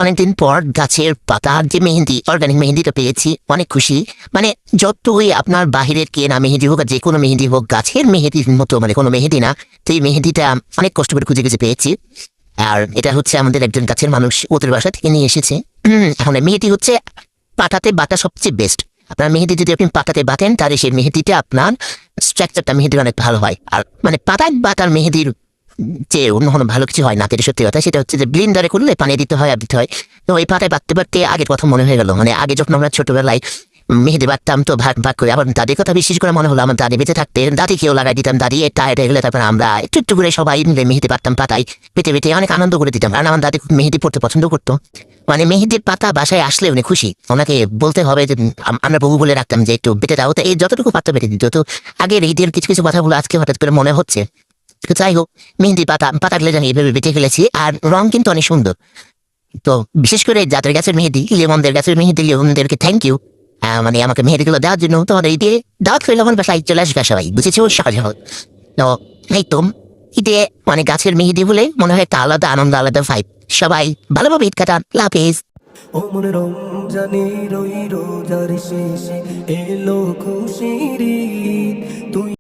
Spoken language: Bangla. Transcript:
অনেকদিন পর গাছের পাতার যে মেহেন্দি, অর্গানিক মেহেন্দিটা পেয়েছি, অনেক খুশি। মানে যতই আপনার বাহিরের কেনা মেহেন্দি হোক আর যে কোনো মেহেন্দি হোক, গাছের মেহেন্দির মতো মানে কোনো মেহেন্দি না। তো এই মেহেন্দিটা অনেক কষ্ট করে খুঁজে খুঁজে পেয়েছি। আর এটা হচ্ছে আমাদের একজন গাছের মানুষ ওদের বাসা থেকে নিয়ে এসেছে। এখন এই মেহেন্দি হচ্ছে পাতাতে বাটা সবচেয়ে বেস্ট। আপনার মেহেন্দি যদি আপনি পাতাতে বাটেন, তাহলে সেই মেহেন্দিটা আপনার স্ট্রাকচারটা মেহেন্দির অনেক ভালো হয়। আর মানে পাতায় বাটার মেহেন্দির যে অন্য কোনো ভালো কিছু হয় না, যেটা সত্যি কথা, সেটা হচ্ছে যে ব্লিন্ডারে করলে পানি দিতে হয় আর দিতে হয়। তো ওই পাতায় বাটতে বাটতে আগের কথা মনে হয়ে গেল। মানে আগে যখন আমরা ছোটবেলায় মেহেদি বাটতাম, তো ভাগ ভাগ করে, আবার দাদির কথা বিশেষ করে মনে হলো। আমার দাদি বেঁচে থাকতে দাদিকেও লাগাই দিতাম, দাদি টায়ার্ড হয়ে গেলে তারপর আমরা একটু একটু করে সবাই মিলে মেহেদি বাটতাম পাতায়, পেটে পেটে অনেক আনন্দ করে দিতাম। কারণ আমার দাদি খুব মেহেদি পড়তে পছন্দ করতো। মানে মেহেদির পাতা বাসায় আসলে উনি খুশি। ওনাকে বলতে হবে যে আমরা বহু বলে রাখতাম যে একটু বেটে দাও, তো এই যতটুকু পাতা বেটে দিত। তো আগের ঈদের কিছু কিছু কথাগুলো আজকে হঠাৎ করে মনে হচ্ছে। তো যাই হোক, মেহেন্দি পাতাগুলো আমি এভাবে বেটে ফেলেছি। আর রং কিন্তু অনেক সুন্দর। তো বিশেষ করে যাদের গাছের মেহেদি, লেমনদের গাছের মেহেদি, লেমনদেরকে থ্যাংক ইউ। মানে আমাকে মেহেদিগুলো দেওয়ার জন্য। তোমার এই দিয়ে দাওয়াত করে আমার বাসায় চলে আসবে সবাই, বুঝেছো? সহজ হোক। তো এই তো ঈদে মানে গাছের মেহেদি বলে মনে হয় একটা আলাদা আনন্দ, আলাদা ভাইব। সবাই ভালোভাবে ঈদ কাটান। লাফেজ। ও মনে রমজানের ওই রোজার শেষে এলো খুশির ঈদ। তুই